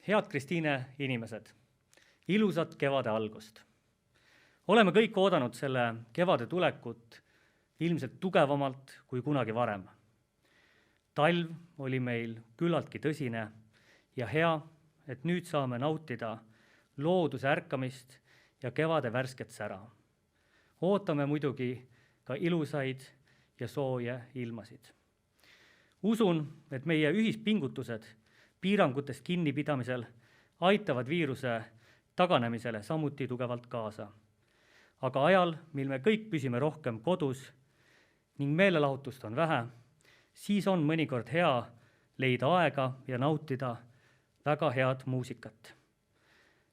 Head Kristiine inimesed, ilusat kevade algust. Oleme kõik oodanud selle kevade tulekut ilmselt tugevamalt kui kunagi varem. Talv oli meil küllaltki tõsine ja hea, et nüüd saame nautida looduse ärkamist ja kevade värsket sära. Ootame muidugi ka ilusaid ja sooje ilmasid. Usun, et meie ühispingutused piirangutest kinnipidamisel aitavad viiruse taganemisele samuti tugevalt kaasa. Aga ajal, mil me kõik püsime rohkem kodus ning meelelahutust on vähe, siis on mõnikord hea leida aega ja nautida väga head muusikat.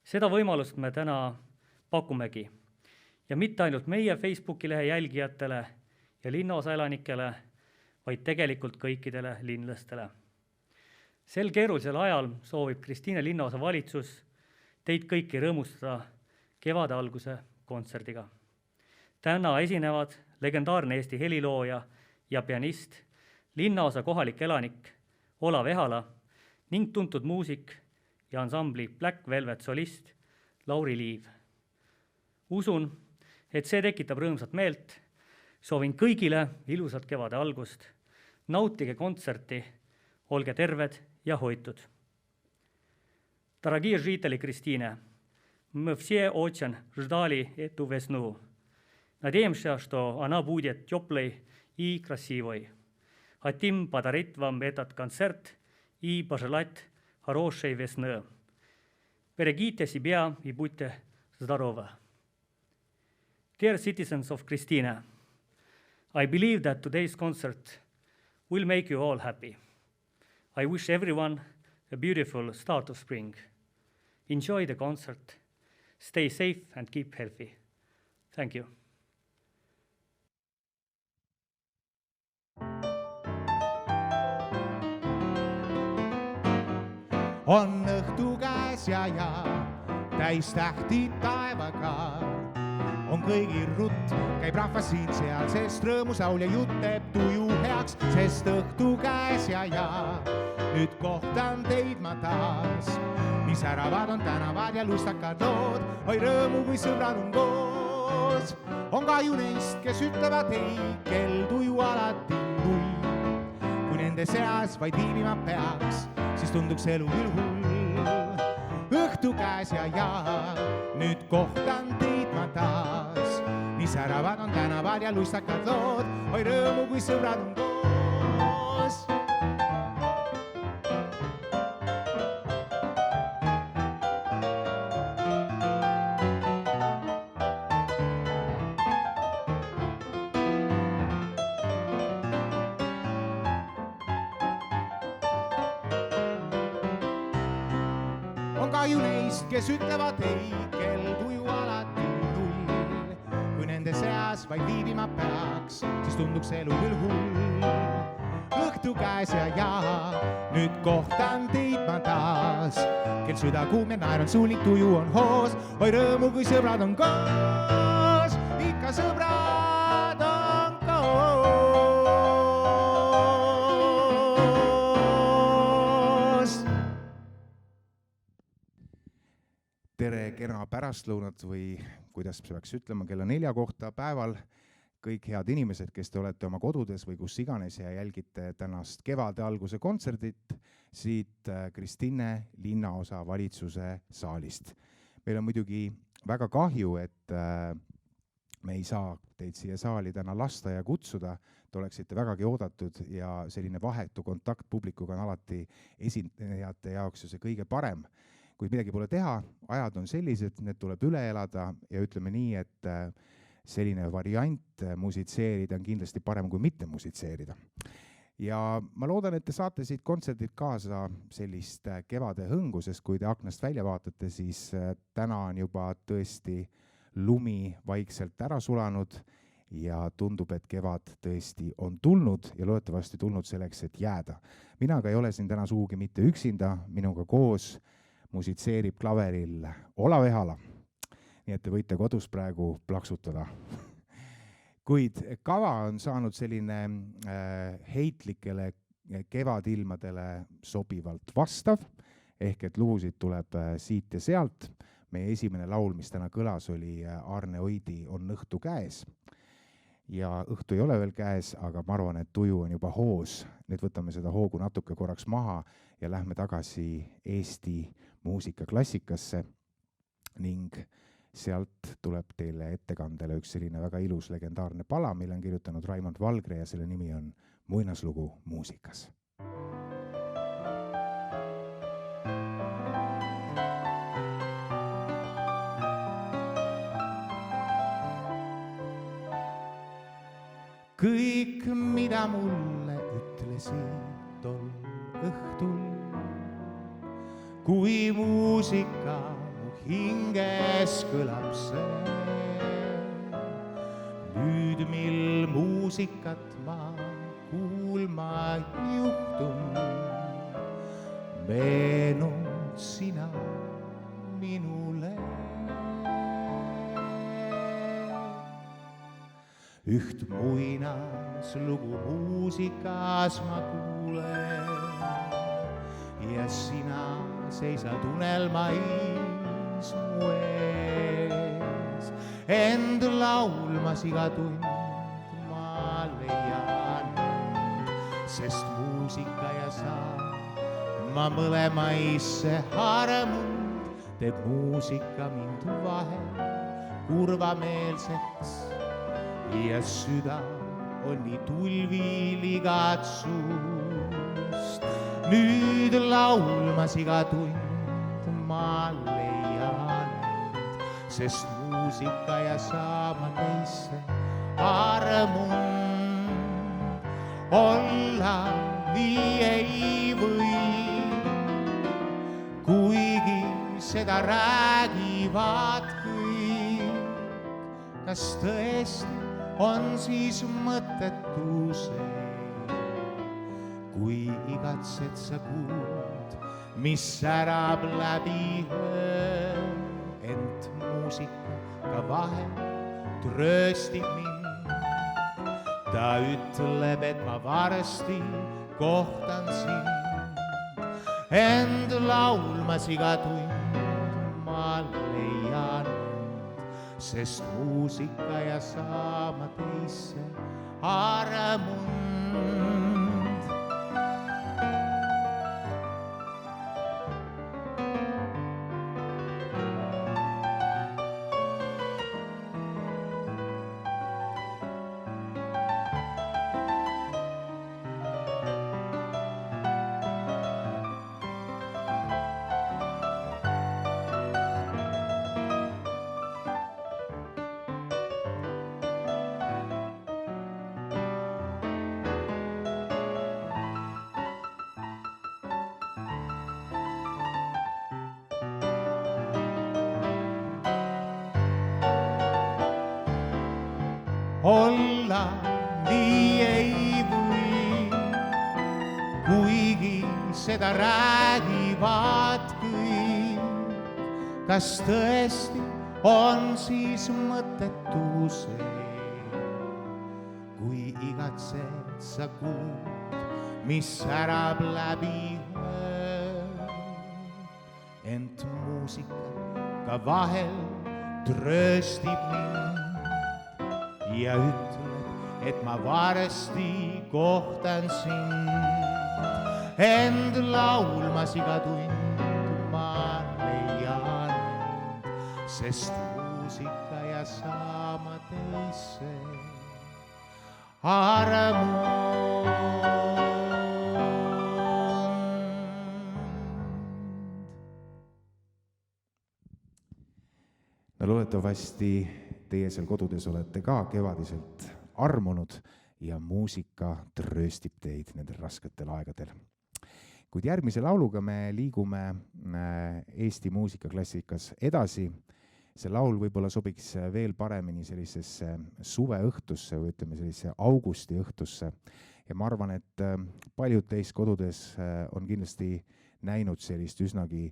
Seda võimalust me täna pakumegi ja mitte ainult meie Facebooki lehe jälgijatele ja linnaosa elanikele, vaid tegelikult kõikidele linlastele. Sel keerulisel ajal soovib Kristiine linnaosa valitsus teid kõiki rõõmustada kevade alguse kontserdiga. Täna esinevad legendaarne Eesti helilooja ja pianist, linnaosa kohalik elanik Olav Ehala ning tuntud muusik ja ansambli Black Velvet solist Lauri Liiv. Usun, et see tekitab rõõmsat meelt. Soovin kõigile ilusat kevade algust. Nautige kontserti, olge terved ja hoitud. Дорогие жители Кристины, мы все очень ждали эту весну. Надеемся, что она будет теплой и красивой. Хотим подарить вам этот концерт и пожелать хорошей весны. Берегите себя и будьте здоровы. Dear citizens of Christina, I believe that today's concert will make you all happy. I wish everyone a beautiful start of spring. Enjoy the concert. Stay safe and keep healthy. Thank you. On õhtu käes ja täis tähtid taevaga. On kõigil rutt, käib rahvas siin-seal, sest rõõmusaul ja jutt teeb tuju heaks, sest õhtu käes ja nüüd kohtan teid ma taas. Mis äravad on tänavad ja lustakad lood, oi rõõmu, kui sõbrad on koos. On kahju neist, kes ütlevad ei, kel tuju alati null. Kui nende seas vaid viibima peaks, siis tunduks elu küll hull. Õhtu käes ja nüüd kohtan teid ma taas. Mis äravad on tänavad ja lustakad lood, oi rõõmu, kui sõbrad on koos. On kahju neist, kes ütlevad ei, kel tuju alati null. Kui nende seas vaid viibima peaks, siis tunduks elu küll hull. Õhtu käes ja nüüd kohtan teid ma taas. Kel süda kuum ja naer on suulik, tuju on hoos, oi rõõmu, kui sõbrad on koos. Ikka sõbrad on koos. Tere kena pärastlõunat või kuidas peaks ütlema, kella 4 kohta päeval. Kõik head inimesed, kes te olete oma kodudes või kus iganes ja jälgite tänast kevade alguse kontserdit siit Kristiine linnaosa valitsuse saalist. Meil on muidugi väga kahju, et me ei saa teid siia saali täna lasta ja kutsuda. Te oleksite vägagi oodatud ja selline vahetu kontakt publikuga on alati esinejate jaoks see kõige parem. Kuid midagi pole teha, ajad on sellised, need tuleb üle elada ja ütleme nii, et selline variant musitseerida on kindlasti parem kui mitte musitseerida. Ja ma loodan, et te saate siit kontserdilt kaasa sellist kevade hõngu, sest kui te aknast välja vaatate, siis täna on juba tõesti lumi vaikselt ära sulanud ja tundub, et kevad tõesti on tulnud ja loodetavasti tulnud selleks, et jääda. Mina ka ei ole siin täna sugugi mitte üksinda, minuga koos musitseerib klaveril Olav Ehala. Nii et te võite kodus praegu plaksutada. Kuid kava on saanud selline heitlikele kevadilmadele sobivalt vastav, ehk et lugusid tuleb siit ja sealt. Meie esimene laul, mis täna kõlas, oli Arne Oidi On õhtu käes. Ja õhtu ei ole veel käes, aga ma arvan, et tuju on juba hoos. Nüüd võtame seda hoogu natuke korraks maha ja lähme tagasi Eesti muusikaklassikasse ning sealt tuleb teile ettekandele üks selline väga ilus legendaarne pala, mille on kirjutanud Raimond Valgre ja selle nimi on Muinaslugu muusikas. Kõik, mida mulle ütlesid tol õhtul, kui muusika mu hinges kõlab see. Nüüd, mil muusikat ma kuulma juhtun, meenud sina minule. Üht muinaslugu muusikas ma kuulen ja sina seisad unelmais mu ees. End laulmas iga tund ma leian, sest muusika ja sa ma mõlemaisse armund. Teeb muusika mind vahel kurvameelseks ja süda on nii tulvil igatsust. Nüüd laulmas iga tund ma leian, sest muusika ja saama teisse armund. Olla nii ei või, kuigi seda räägivad kõik. Kas tõesti on siis mõttetu see, kui igatsed sa kuud, mis särab läbi öö. Ent muusika ka vahel trööstib mind. Ta ütleb, et ma varsti kohtan sind. End laulmas iga tund ma leian, sest muusika ja saama teisse armund. Olla nii ei või, kuigi seda räägivad kõik. Kas tõesti on siis mõttetu see, kui igatsed sa kuud, mis särab läbi öö. Ent muusika ka vahel trööstib mind ja ütleb, et ma varsti kohtan sind. End laulmas iga tund ma leian, sest muusika ja saama teisse armund. No loodetavasti teie seal kodudes olete ka kevadiselt armunud ja muusika trööstib teid nendel rasketel aegadel. Kuid järgmise lauluga me liigume Eesti muusikaklassikas edasi. See laul võib-olla sobiks veel paremini sellisesse suveõhtusse või ütleme sellise augusti õhtusse. Ja ma arvan, et paljud teist kodudes on kindlasti näinud sellist üsnagi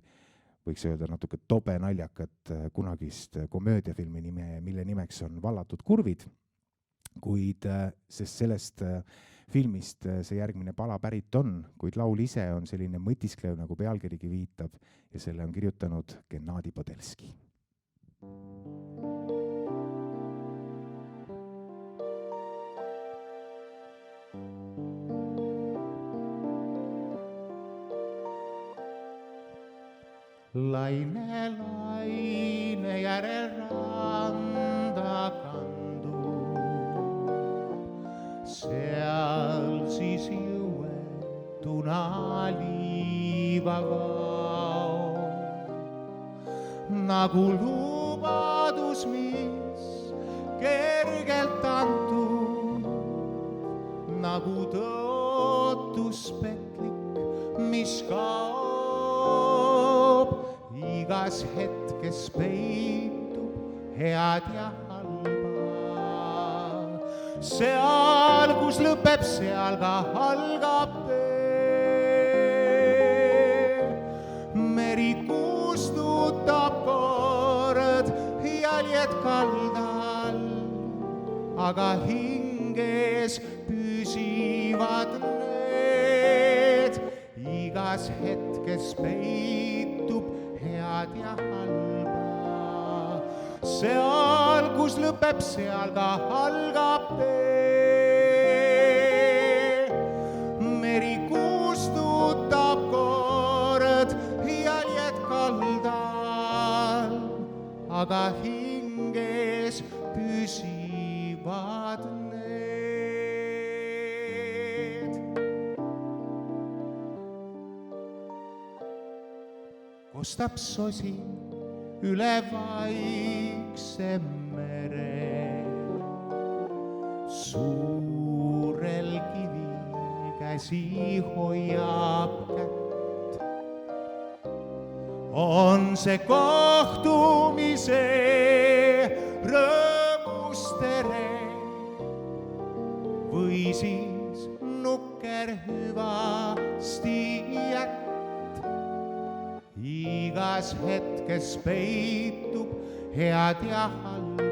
võiks öelda natuke tobe naljakat kunagist komöödiafilmi nime, mille nimeks on Vallatud kurvid, kuid sest sellest filmist see järgmine pala pärit on, kuid laul ise on selline mõtisklev, nagu pealkirigi viitab, ja selle on kirjutanud Gennadi Podelski. Laine, laine järel randa kandu, seal siis jõuetuna liiva kao. Nagu lubadus, mis kergelt antud, nagu tõotus petlik, mis kaob. Igas hetkes peitub head ja halba. Seal, kus lõpeb, seal ka algab tee. Meri kustutab kord jäljed kaldal, aga hinges püsivad need. Igas hetkes peitub head ja halba. Seal, kus lõpeb, seal ka algab tee. Meri kustutab kord jäljed kaldal, aga hinges püsivad need. Kostab sosi üle vaikse mere, suurel kivil käsi hoiab kätt. On see kohtumise rõõmus tere või siis nukker hüvasti jätt. Igas hetkes peitub head ja halba.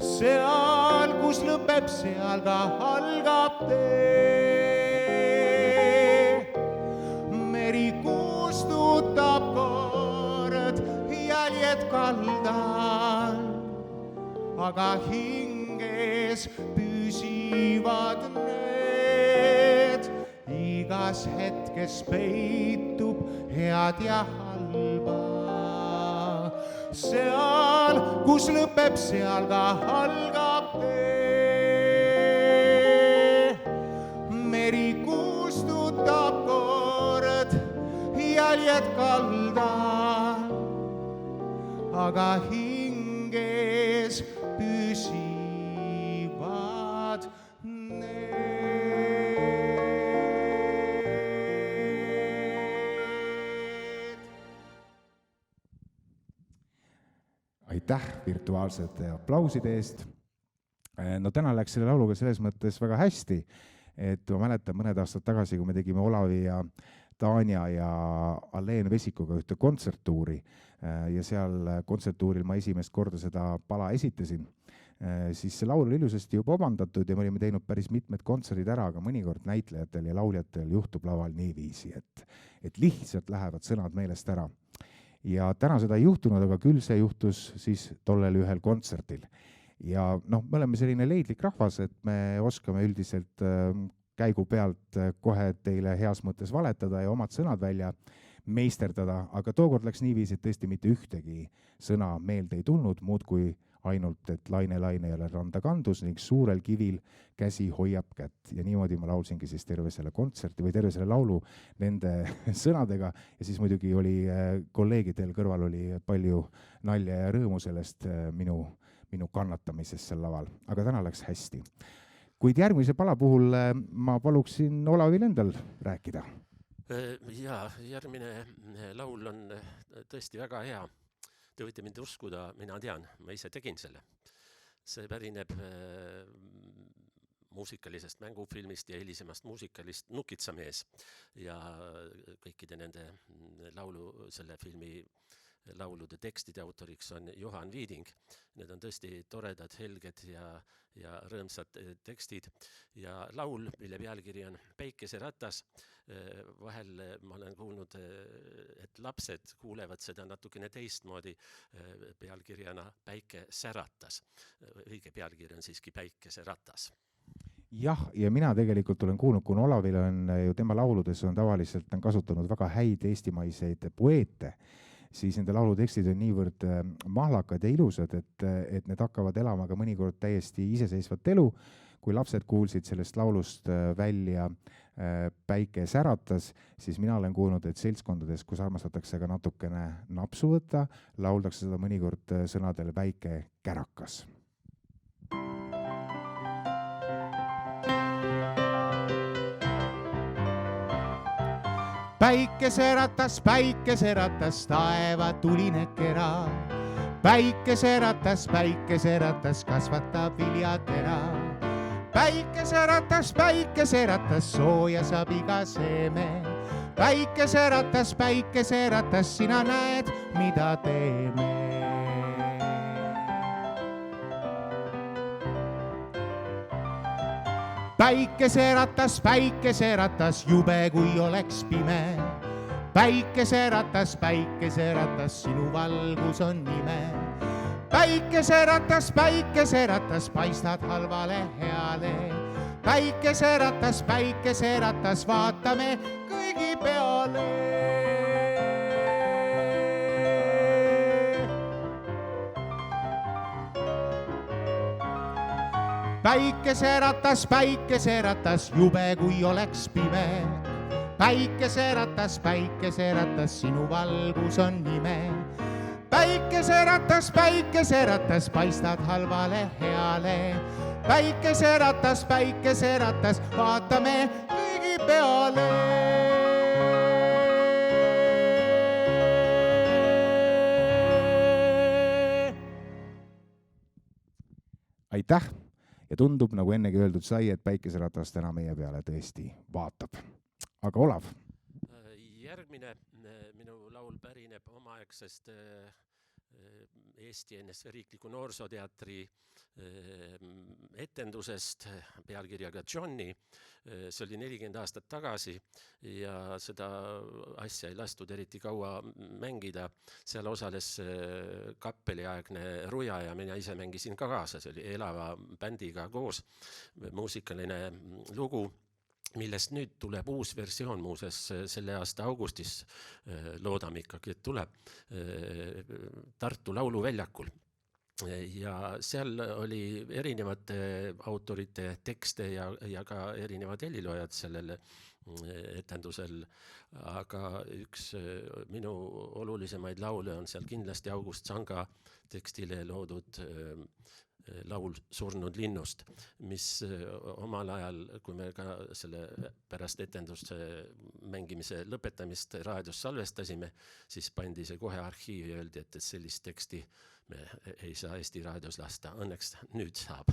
Seal, kus lõpeb, seal ka algab tee. Meri kustutab kord jäljed kaldal, aga hinges püsivad need. Igas hetkes peitub head ja halba. Seal, kus lõpeb, seal ka algab tee. Meri kustutab kord jäljed kaldal, aga hinges püsivad need. Aitäh virtuaalsete aplauside eest. No täna läks selle lauluga selles mõttes väga hästi, et ma mäletan mõned aastad tagasi, kui me tegime Olavi ja Tanja ja Alleen Vesikuga ühte kontserttuuri ja seal kontserttuuril ma esimest korda seda pala esitasin, siis see laul oli ilusasti juba omandatud ja me olime teinud päris mitmed kontserdid ära, aga mõnikord näitlejatel ja lauljatel juhtub laval niiviisi, et lihtsalt lähevad sõnad meelest ära. Ja täna seda ei juhtunud, aga küll see juhtus siis tollel ühel kontserdil. Ja noh, me oleme selline leidlik rahvas, et me oskame üldiselt käigu pealt kohe teile heas mõttes valetada ja omad sõnad välja meisterdada, aga tookord läks niiviisi, et tõesti mitte ühtegi sõna meelde ei tulnud, muud kui ainult, et laine jälle randa kandus ning suurel kivil käsi hoiab kätt. Ja niimoodi ma laulsingi siis terve selle kontserti või terve selle laulu nende sõnadega ja siis muidugi oli kolleegidel kõrval oli palju nalja ja rõõmu sellest minu kannatamisest sel laval, aga täna läks hästi. Kuid järgmise pala puhul ma paluksin Olavil endal rääkida. Ja, järgmine laul on tõesti väga hea. Te võite mind uskuda, mina tean, ma ise tegin selle. See pärineb muusikalisest mängufilmist ja helisemast muusikalist Nukitsamees ja kõikide nende laulu selle filmi laulude tekstide autoriks on Juhan Viiding. Need on tõesti toredad, helged ja rõõmsad tekstid ja laul, mille pealkiri on Päikeseratas. Vahel ma olen kuulnud, et lapsed kuulevad seda natukene teistmoodi pealkirjana Päikesäratas. Õige pealkiri on siiski Päikeseratas. Jah, ja mina tegelikult olen kuulnud, kuna Olavil on ju tema lauludes on tavaliselt kasutanud väga häid eestimaiseid poeete, siis nende laulutekstid on niivõrd mahlakad ja ilusad, et need hakkavad elama ka mõnikord täiesti iseseisvat elu. Kui lapsed kuulsid sellest laulust välja Päike säratas, siis mina olen kuulnud, et seltskondades, kus armastatakse ka natukene napsu võtta, lauldakse seda mõnikord sõnadel väike kärakas. Päikeseratas, taeva tuline kera. Päikeseratas, kasvatab viljatera. Päikeseratas, sooja saab iga seeme. Päikeseratas, sina näed, mida teeme. Päikeseratas, jube kui oleks pime. Päikeseratas, sinu valgus on nime. Päikeseratas, paistad halvale heale. Päikeseratas, vaatame kõigi peale. Päikeseratas, jube kui oleks pime. Päikeseratas, sinu valgus on nime. Päikeseratas, paistad halvale heale. Päikeseratas, vaatame kõigi peale. Aitäh! Ja tundub, nagu ennegi öeldud sai, et Päikeseratas täna meie peale tõesti vaatab. Aga Olav? Järgmine minu laul pärineb omaaegsest Eesti NSV Riikliku Noorsooteatri etendusest pealkirjaga Johnny. See oli 40 aastat tagasi ja seda asja ei lastud eriti kaua mängida. Seal osales kappeliaegne Ruja ja mina ise mängisin ka kaasa. See oli elava bändiga koos muusikaline lugu, millest nüüd tuleb uus versioon muuses selle aasta augustis, loodame ikkagi, et tuleb Tartu Lauluväljakul. Ja seal oli erinevate autorite tekste ja ka erinevad heliloojad sellel etendusel, aga üks minu olulisemaid laule on seal kindlasti August Sanga tekstile loodud laul Surnud linnust, mis omal ajal, kui me ka selle pärast etenduse mängimise lõpetamist raadios salvestasime, siis pandi see kohe arhiivi ja öeldi, et sellist teksti me ei saa Eesti raadios lasta. Õnneks nüüd saab.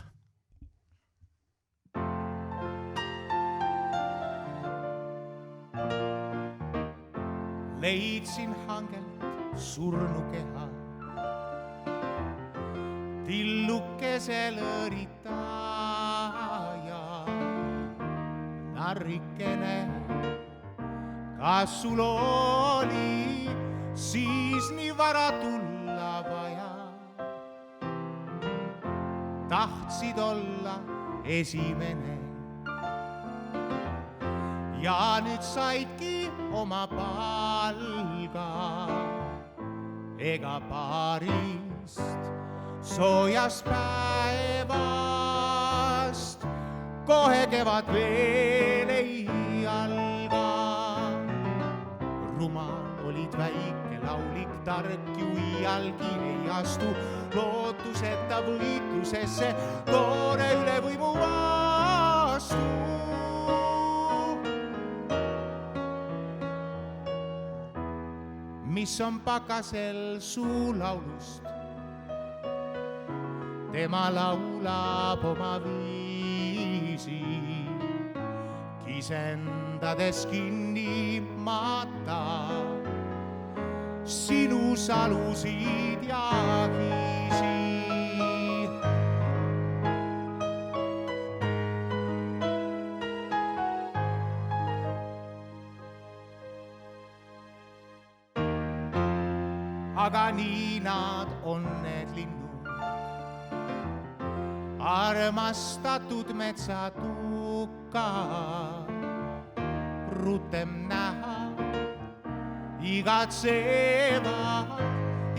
Leidsin hangelt surnukeha. Tillukesel õritaja, narrikene, kas sul oli siis nii vara tulla vaja? Tahtsid olla esimene ja nüüd saidki oma palga ega paarist soojast päevast kohe kevad veel ei alga. Rumal olid väike laulik, tark ju iialgi ei astu lootuseta võitlusesse toore üle võimu vastu. Mis on pakasel suu laulust? Tema laulab oma viisi, kisendades kinni maata. sinu salusid ja hisi. Aga nii nad on need linnud, armastatud metsatukad, rutem näha igatsevad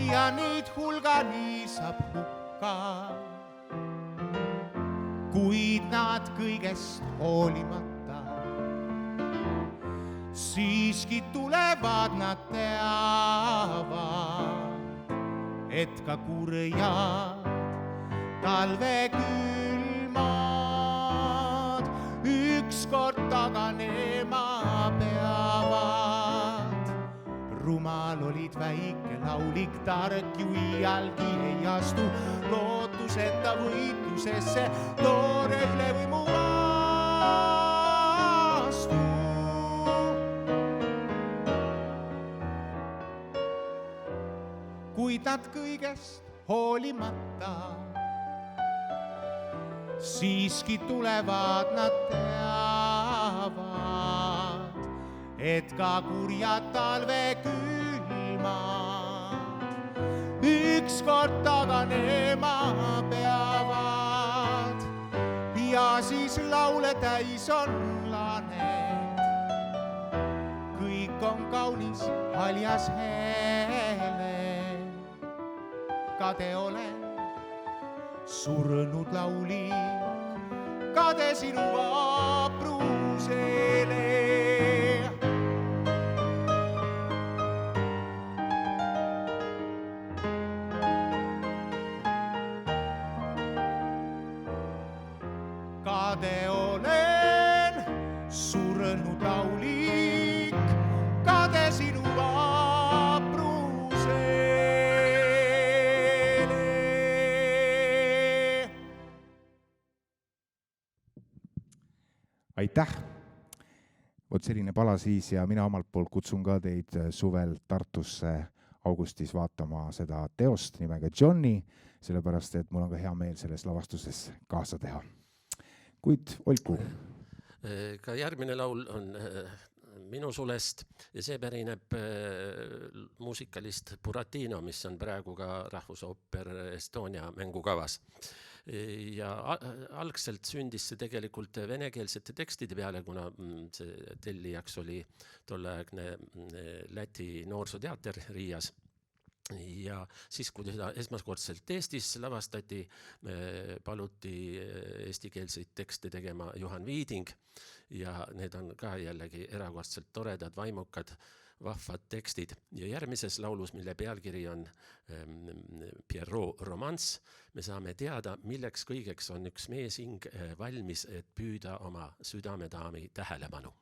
ja neid hulgani saab hukka. Kuid nad kõigest hoolimata siiski tulevad, nad teavad, et ka kurjad talvekülmad ükskord taganema peavad. Rumal olid väike laulik, tark ju iialgi ei astu lootuseta võitlusesse toore ülevõimu vastu. Kuid nad kõigest hoolimata siiski tulevad, nad teavad, et ka kurjad talvekülmad ükskord taganema peavad. Ja siis laule täis on laaned, kõik on kaunis haljas hele. Kade olen surnud laulik, kade sinu vaprusele. Kade olen surnud laulik, kade sinu aitäh! Vot selline pala siis ja mina omalt poolt kutsun ka teid suvel Tartusse augustis vaatama seda teost nimega Johnny, sellepärast et mul on ka hea meel selles lavastuses kaasa teha. Kuid Olku. Ka järgmine laul on minu sulest ja see pärineb muusikalist Buratino, mis on praegu ka Rahvusooper Estonia mängukavas. Ja algselt sündis see tegelikult venekeelsete tekstide peale, kuna see tellijaks oli tolleaegne Läti noorsooteater Riias. Ja siis, kui seda esmaskordselt Eestis lavastati, paluti eestikeelseid tekste tegema Juhan Viiding ja need on ka jällegi erakordselt toredad, vaimukad, vahvad tekstid. Ja järgmises laulus, mille pealkiri on Pierrot romanss, me saame teada, milleks kõigeks on üks meeshing valmis, et püüda oma südamedaami tähelepanu.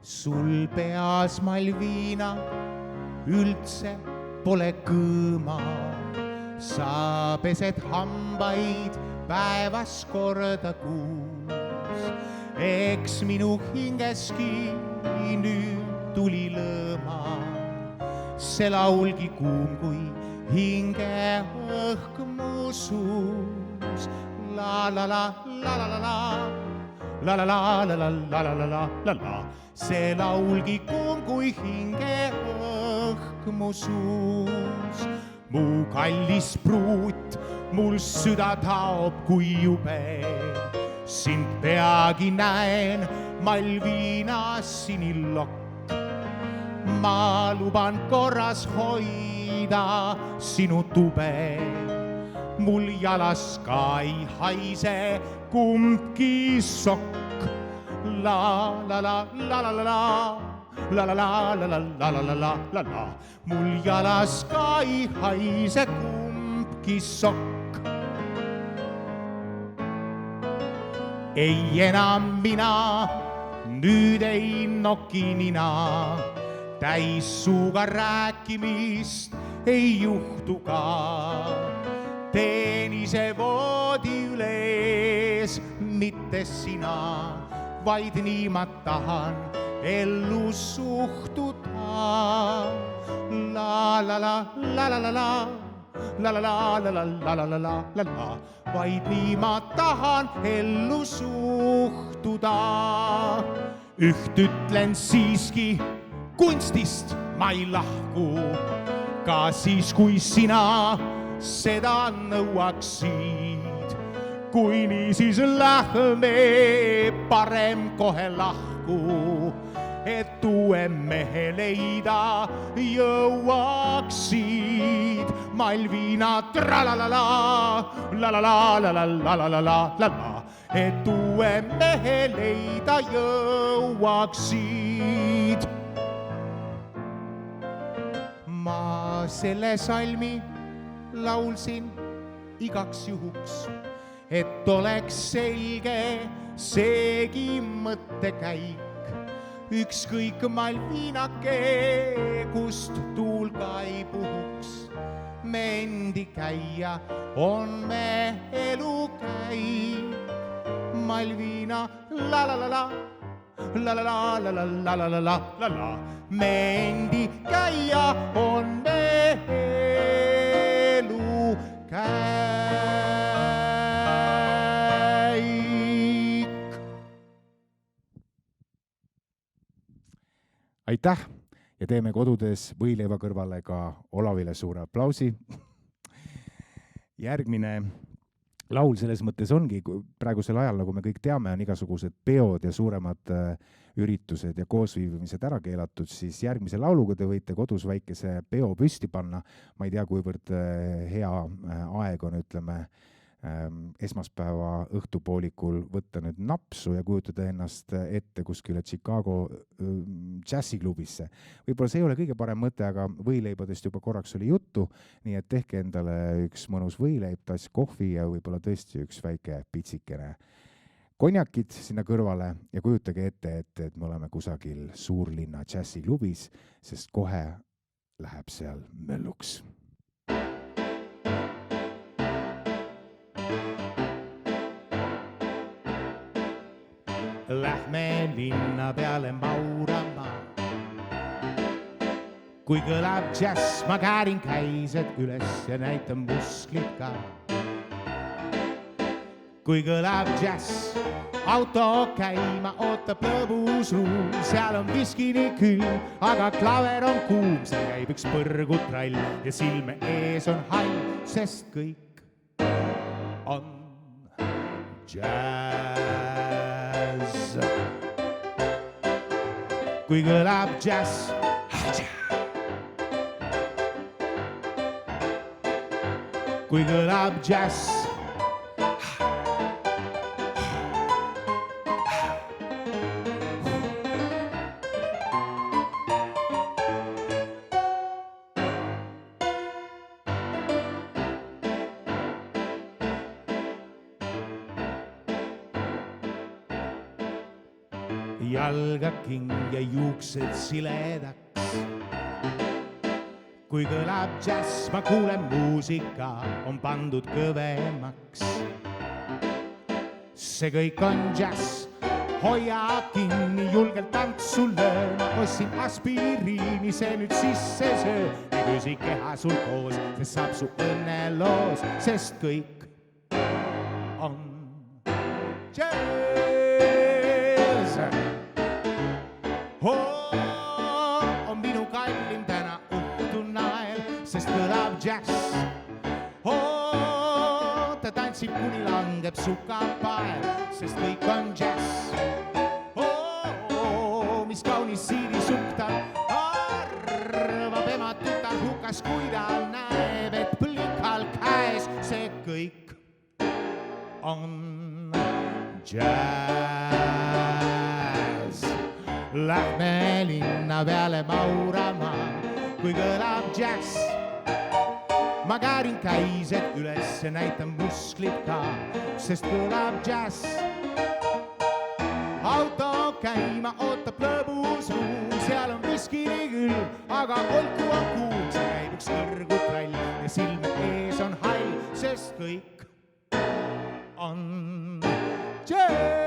Sul peas Malvina üldse pole kõõma, sa pesed hambaid päevas korda kuus. Eks minu hingeski nüüd tuli lõõma, see laulgi kuum kui hinge õhk mu suus. La la la la la la la la la la la la la la la la la. See laulgi kuum kui hinge õhk mu suus. Mu kallis pruut, mul süda taob kui jube. Sind peagi näen, Malvina sinilokk. Ma luban korras hoida sinu tube. Mul jalas ka ei haise kumbki sokk. La la la la la la la la la la la la la la la la la. Mul jalas ka ei haise kumbki sokk. Ei enam mina nüüd ei noki nina, täis suuga rääkimist ei juhtu ka. Teen ise voodi üles, mitte sina. vaid nii ma tahan ellu suhtuda. La la la la la la la la la la la la la la la la la, vaid nii ma tahan ellu suhtuda. Üht ütlen siiski, kunstist ma ei lahku, ka siis, kui sina seda nõuaksid. Kui nii, siis lähme parem kohe lahku, et uue mehe leida jõuaksid. Malvina tralalala, lalalala, et uue mehe leida jõuaksid. Ma selle salmi laulsin igaks juhuks, et oleks selge seegi mõttekäik. Ükskõik Malvinake, kust tuul ka ei puhuks, me endi käia on me elukäik. Malvina lalalala, lalalala, me endi käia on me elukäik. Aitäh ja teeme kodudes võileiva kõrvale ka Olavile suure aplausi. Järgmine laul selles mõttes ongi, praegusel ajal, nagu me kõik teame, on igasugused peod ja suuremad üritused ja koosviibimised ära keelatud, siis järgmise lauluga te võite kodus väikese peo püsti panna. Ma ei tea, kuivõrd hea aeg on, ütleme, esmaspäeva õhtupoolikul võtta nüüd napsu ja kujutada ennast ette kuskile Chicago džässiklubisse. Võib-olla see ei ole kõige parem mõte, aga võileibadest juba korraks oli juttu, nii et tehke endale üks mõnus võileib, tass kohvi ja võib-olla tõesti üks väike pitsikene konjakid sinna kõrvale ja kujutage ette, et me oleme kusagil suurlinna džässiklubis, sest kohe läheb seal mölluks. Lähme linna peale maurama. Kui kõlab džäss, ma käärin käised üles ja näitan musklid ka. Kui kõlab džäss, auto käima ootab lõbus ruum, seal on viskini külm, aga klaver on kuum, seal käib üks põrgutrall ja silme ees on hall, sest kõik on džäss. Kui kõlab džäss, kui kõlab džäss, jalgaking ja juuksed siledaks. Kui kõlab džäss, ma kuulen muusika on pandud kõvemaks. See kõik on džäss, hoia kinni, julgelt tantsu löö. Ma ostsin aspiriini, see nüüd sisse söö. Ei küsi keha sul koos, see saab su õnneloos, sest kõik on džäss. On minu kallim täna õhtunael, sest kõlab džäss. Ta tantsib kuni langeb sukapael, sest kõik on džäss. Mis kaunis siidisukta arvab ema tütar hukas, kui ta näeb, et plikal käes see kõik on džäss. Lähme linna peale maurama, kui kõlab džäss. Ma käärin käised üles ja näitan musklid ka, sest kõlab džäss. Auto käima ootab lõbus ruum, seal on viskini küll, aga olku on kuum. See käib üks kõrgutrall ja silme ees on hall, sest kõik on džäss.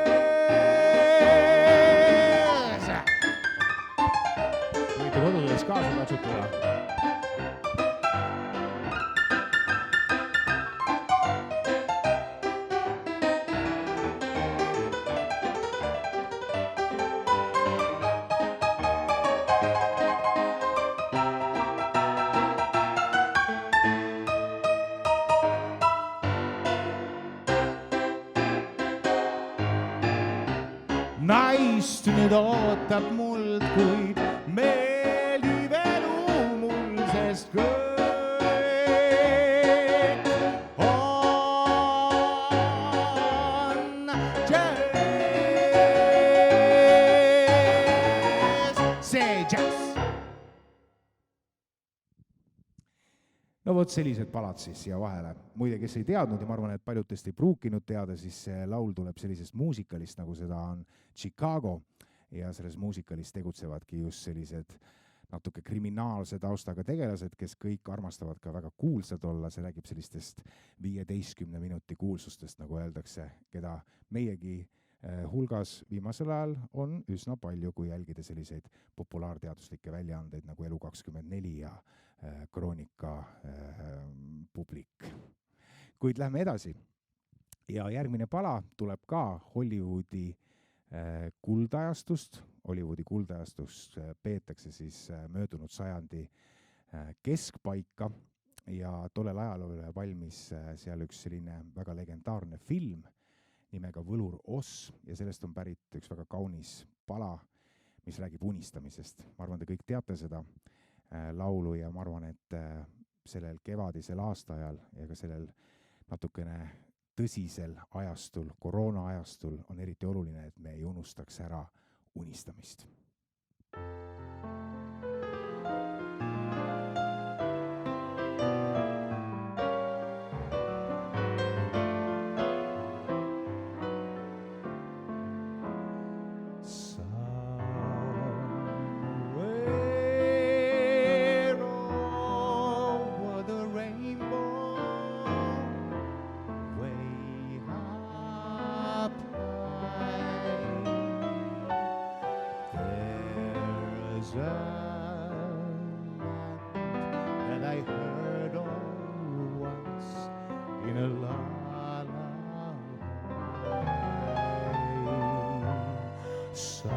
naist nüüd ootab muld, kuid meeldib elu mul, sest kõik on džäss. See džäss. No vot sellised palad siis siia vahele. Muide, kes ei teadnud ja ma arvan, et paljud teist ei pruukinud teada, siis see laul tuleb sellisest muusikalist, nagu seda on Chicago, ja selles muusikalis tegutsevadki just sellised natuke kriminaalse taustaga tegelased, kes kõik armastavad ka väga kuulsad olla. See räägib sellistest 15 minuti kuulsustest, nagu öeldakse, keda meiegi hulgas viimasel ajal on üsna palju, kui jälgida selliseid populaarteaduslikke väljaandeid nagu Elu24 ja Kroonika publik. Kuid lähme edasi. Ja järgmine pala tuleb ka Hollywoodi kuldajastust. Hollywoodi kuldajastust peetakse siis möödunud sajandi keskpaika ja tollel ajal oli valmis seal üks selline väga legendaarne film nimega Võlur Oss ja sellest on pärit üks väga kaunis pala, mis räägib unistamisest. Ma arvan, te kõik teate seda laulu ja ma arvan, et sellel kevadisel aastaajal ja ka sellel natukene tõsisel ajastul, koroona ajastul on eriti oluline, et me ei unustaks ära unistamist. That I heard all once in a lullaby, somewhere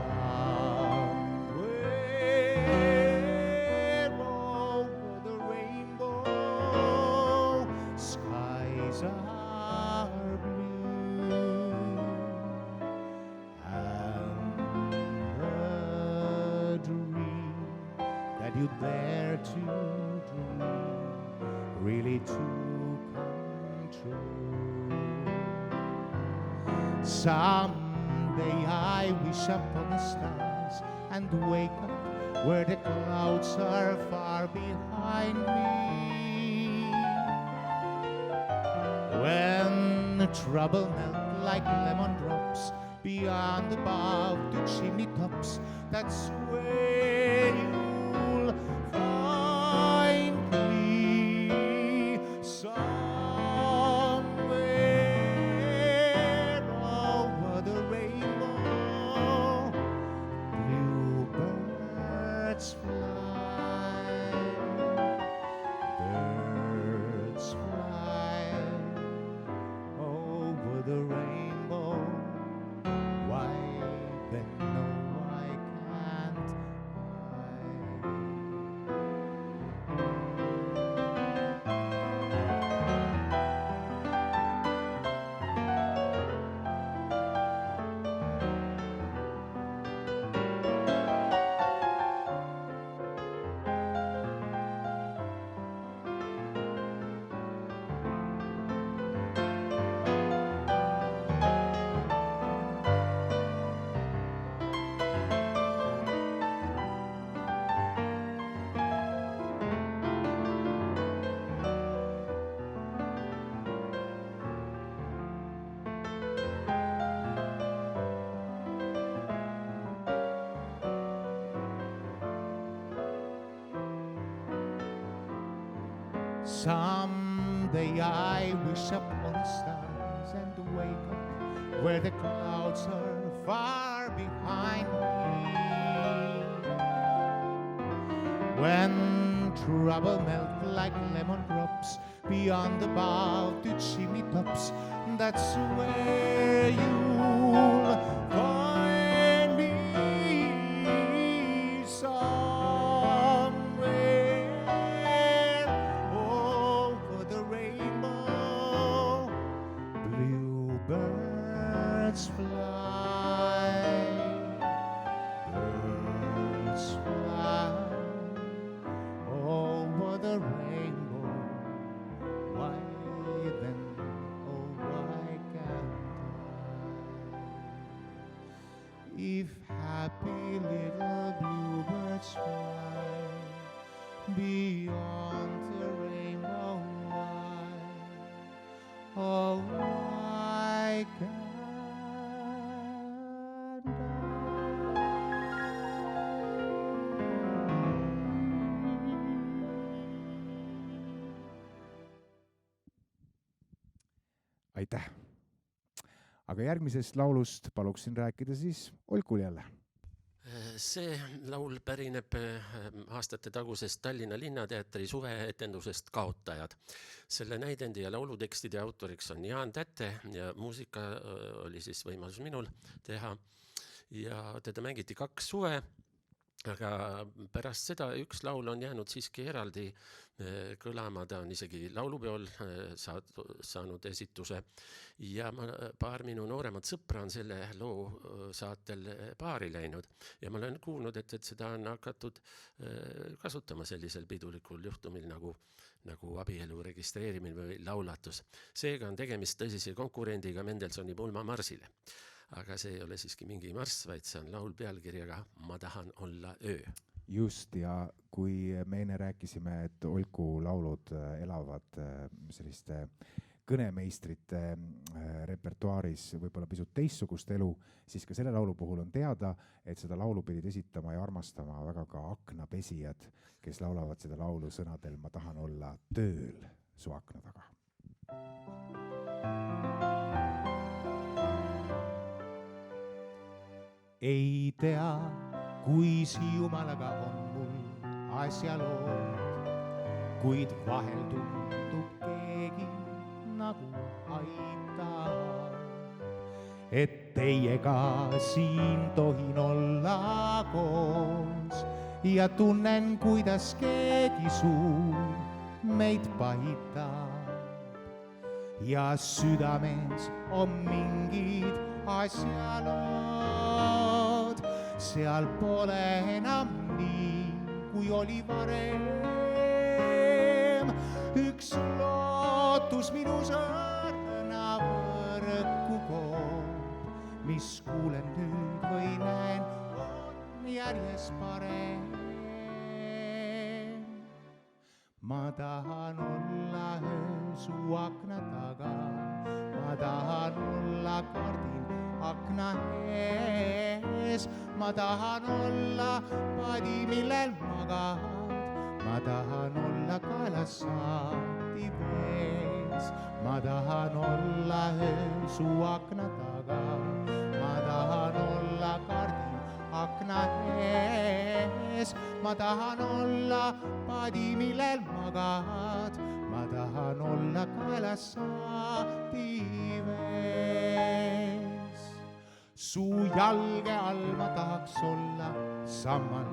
over the rainbow, skies are blue, and the dream that you dare to dream really to come true. Someday I wish upon the stars and wake up where the clouds are far behind me, when the trouble melt like lemon drops beyond above the chimney tops. That's where you'll find me, somewhere over the rainbow. Bluebirds fly, birds fly over the rainbow. Why then no, I can't Someday I wish upon the stars and wake up where the clouds are far behind me, when trouble melt like lemon drops beyond above the chimney tops. That's where you'll find me, somewhere over the rainbow. Bluebirds fly, I can aitäh! Aga järgmisest laulust paluksin rääkida siis Olkul jälle. See laul pärineb aastate tagusest Tallinna Linnateatri suveetendusest Kaotajad. Selle näidendi ja laulutekstide autoriks on Jaan Tätte ja muusika oli siis võimalus minul teha. Ja teda mängiti 2 suve, aga pärast seda üks laul on jäänud siiski eraldi kõlama, ta on isegi laulupeol saanud esituse ja paar minu nooremat sõpra on selle loo saatel paari läinud ja ma olen kuulnud, et seda on hakatud kasutama sellisel pidulikul juhtumil nagu abielu registreerimine või laulatus. Seega on tegemist tõsise konkurendiga Mendelssohni Pulma marsile. Aga see ei ole siiski mingi marss, vaid see on laul pealkirjaga Ma tahan olla öö. Just, ja kui me enne rääkisime, et Olku laulud elavad selliste kõnemeistrite repertuaaris võib-olla pisut teistsugust elu, siis ka selle laulu puhul on teada, et seda laulu pidid esitama ja armastama väga ka aknapesijad, kes laulavad seda laulu sõnadel Ma tahan olla tööl su akna taga. Ei tea, kuis jumalaga on mul asjalood, kuid vahel tundub keegi nagu aitab, et teiega siin tohin olla koos ja tunnen, kuidas keegi suu meid pahitab ja südames on mingid asjalood, seal pole enam nii, kui oli varem. Üks lootus minu sõrna võrku koob, mis kuulen nüüd või näen, on järjest parem. Ma tahan olla öö su akna taga, ma tahan olla kardin akna ees, ma tahan olla padi, millel magad, ma tahan olla kaelas saati vees, ma tahan olla öö su akna taga, ma tahan olla kardin akna ees, ma tahan olla padi, millel magad, ma tahan olla kaelas saati vees. Su jalge all ma tahaks olla sammal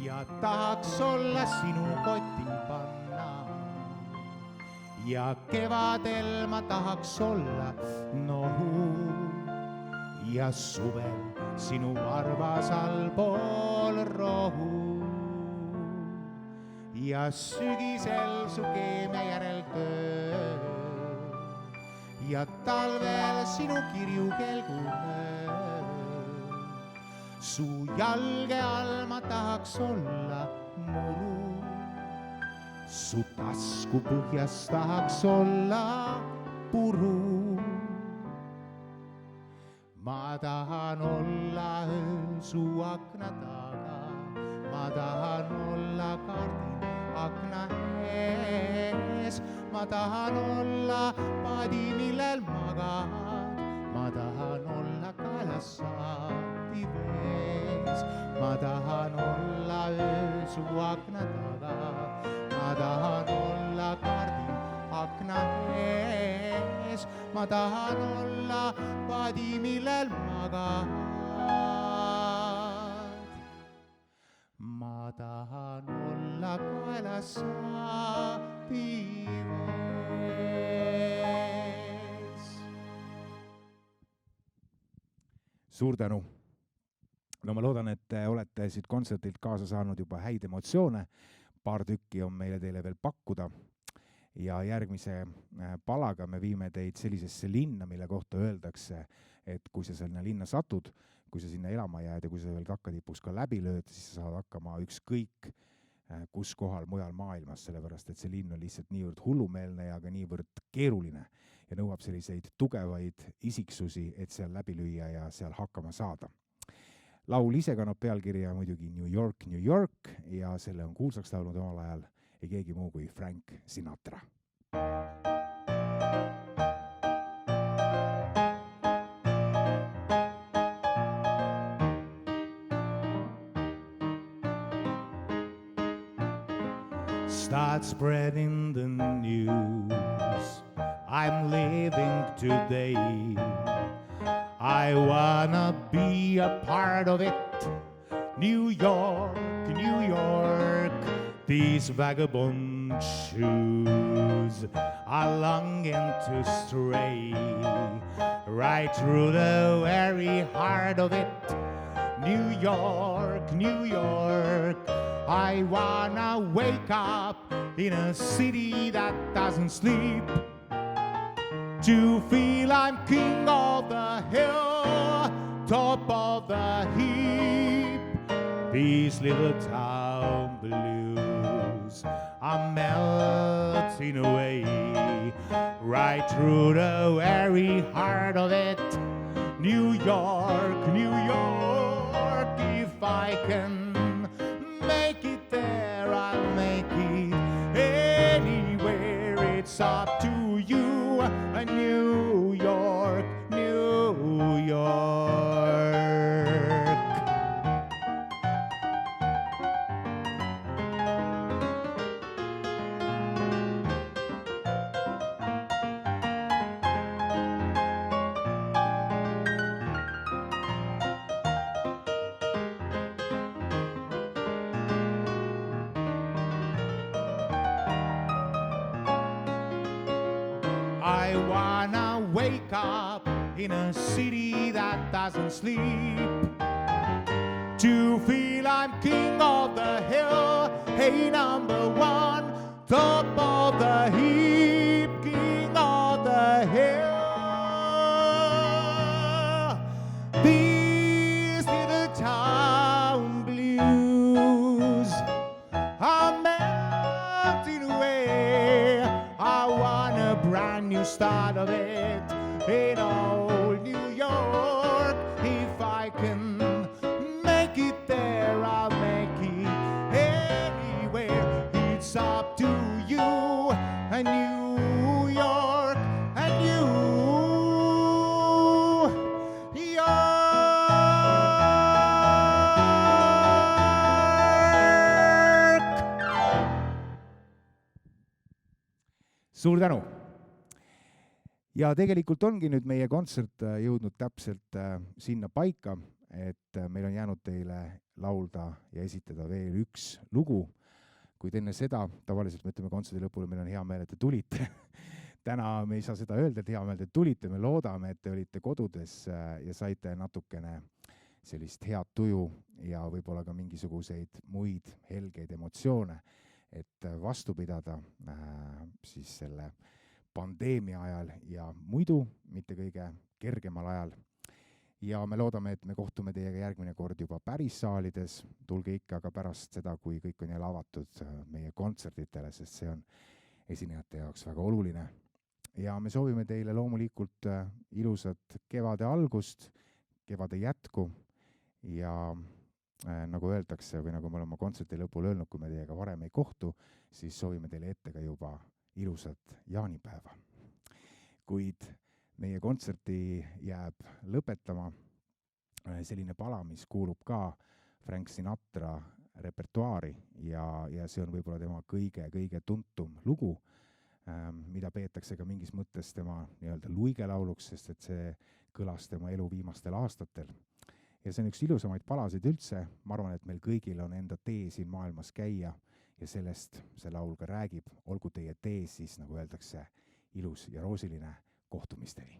ja tahaks olla sinu kotin panna ja kevadel ma tahaks olla nohu ja suvel sinu varvas allpool rohu ja sügisel su keemia järel töö ja talvel sinu kirju kelgumöö. Su jalge all ma tahaks olla muru, su tasku põhjas tahaks olla puru. Ma tahan olla öö su akna taga, ma tahan olla kardin akna ees, ma tahan olla padi, millel magad, ma tahan olla kaelas saati vees, ma tahan olla öö su akna taga, ma tahan olla kardin akna ees, ma tahan olla padi, millel magad, ma tahan olla kaelas saati vees. Suur tänu! No ma loodan, et olete siit kontsertilt kaasa saanud juba häid emotsioone. Paar tükki on meile teile veel pakkuda. Ja järgmise palaga me viime teid sellisesse linna, mille kohta öeldakse, et kui sa sinna linna satud, kui sa sinna elama jääd ja kui sa veel takkatipuks ka läbi lööd, siis sa saad hakkama ükskõik kus kohal mujal maailmas, sellepärast et see linn on lihtsalt niivõrd hullumeelne ja ka niivõrd keeruline ja nõuab selliseid tugevaid isiksusi, et seal läbi lüüa ja seal hakkama saada. Laul ise kannab pealkirja muidugi New York, New York ja selle on kuulsaks laulnud omal ajal ei keegi muu kui Frank Sinatra. Start spreading the news. I'm living today. I wanna be a part of it. New York, New York. These vagabond shoes are longing to stray right through the very heart of it. New York, New York. I wanna wake up in a city that doesn't sleep, to feel I'm king of the hill, top of the heap. These little town blues are melting away right through the very heart of it. New York, New York. If I can make it there, I'll make it anywhere. It's up to you, New York, New York. I wanna wake up in a city that doesn't sleep, to feel I'm king of the hill, hey, number one, top of the heap, king of the hill. These little town blues are melting away. I want a brand new start of it in old New York. If I can make it there, I'll make it anywhere. It's up to you, and New York, and New York. Suur tänu! Ja tegelikult ongi nüüd meie kontsert jõudnud täpselt sinna paika, et meil on jäänud teile laulda ja esitada veel üks lugu. Kuid enne seda, tavaliselt me ütleme kontserdi lõpule, meil on hea meel, et te tulite. Täna me ei saa seda öelda, et hea meel, et te tulite, me loodame, et te olite kodudes ja saite natukene sellist head tuju ja võib-olla ka mingisuguseid muid helgeid emotsioone, et vastu pidada siis selle pandeemia ajal ja muidu mitte kõige kergemal ajal. Ja me loodame, et me kohtume teiega järgmine kord juba päris saalides. Tulge ikka ka pärast seda, kui kõik on jälle avatud meie kontserditele, sest see on esinejate jaoks väga oluline. Ja me soovime teile loomulikult ilusat kevade algust, kevade jätku ja nagu öeldakse või nagu me oleme kontserti lõpul öelnud, kui me teiega varem ei kohtu, siis soovime teile ette ka juba ilusat jaanipäeva. Kuid meie kontserti jääb lõpetama selline pala, mis kuulub ka Frank Sinatra repertuaari ja see on võib-olla tema kõige tuntum lugu, mida peetakse ka mingis mõttes tema nii-öelda luigelauluks, sest et see kõlas tema elu viimastel aastatel. Ja see on üks ilusamaid palasid üldse. Ma arvan, et meil kõigil on enda tee siin maailmas käia ja sellest see laul ka räägib. Olgu teie tee siis, nagu öeldakse, ilus ja roosiline. Kohtumisteni.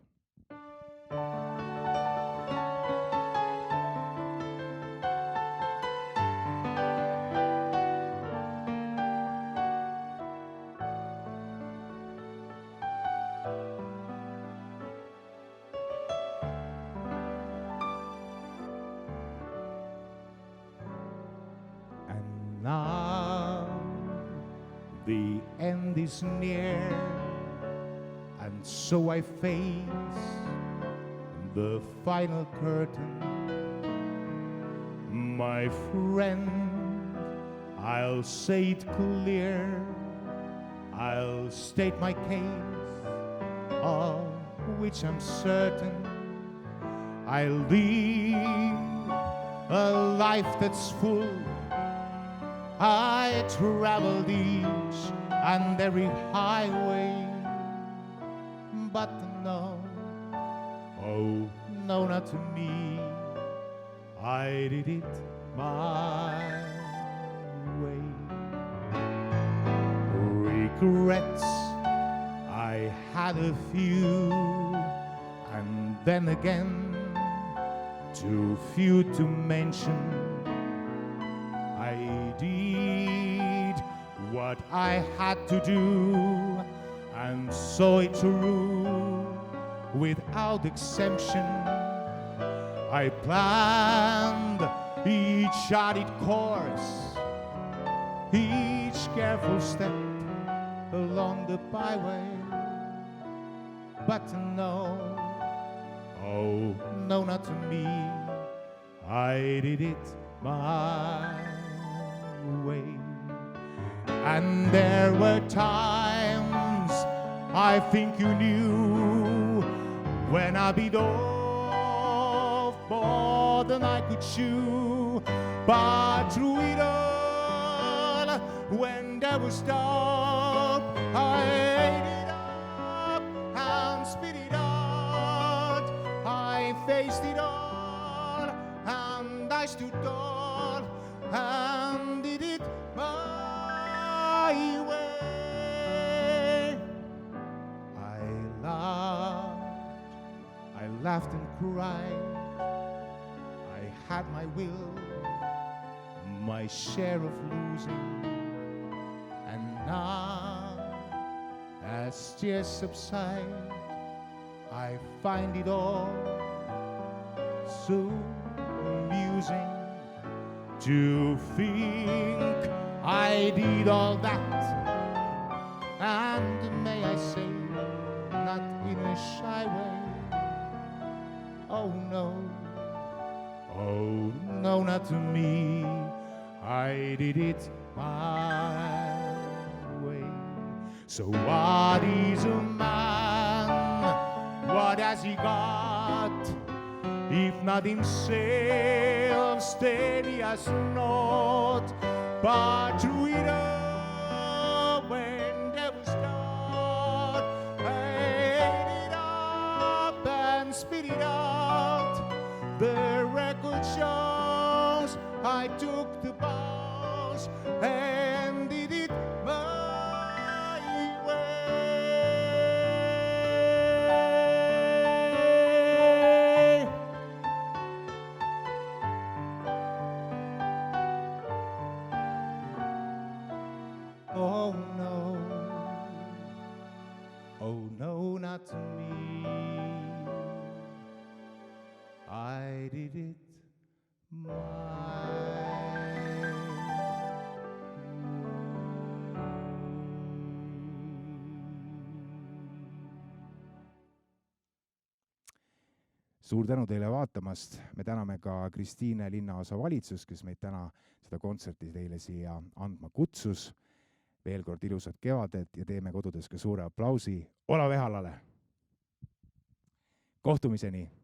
And now the end is near, and so I face the final curtain. My friend, I'll say it clear, I'll state my case, of which I'm certain. I'll live a life that's full. I traveled each and every highway, but no, oh no, not to me. I did it my way. Regrets, I had a few, and then again, too few to mention. I did what I had to do, and saw it through without exemption. I planned each charted course, each careful step along the byway, but no, oh no, not to me. I did it my way. And there were times I think you knew when I bit off more than I could chew. But through it all, when there was doubt, I ate it up and spit it out. I faced it all and I stood tall and did it my way. I laughed and cried. I had my will, my share of losing. And now, as tears subside, I find it all so amusing to think I did all that, and may I say, not in a shy way. Oh no, not to me. I did it my way. So what is a man? What has he got? If not himself, steady as not. But through it all, when there was doubt, I ate it up and spit it out. The record shows I took the bows and did it my way. Oh no, not to me. I did it my suur tänu teile vaatamast. Me täname ka Kristiine linnaosa valitsust, kes meid täna seda kontserti teile siia andma kutsus. Veel kord ilusat kevadet ja teeme kodudes ka suure aplausi Olav Ehalale. Kohtumiseni!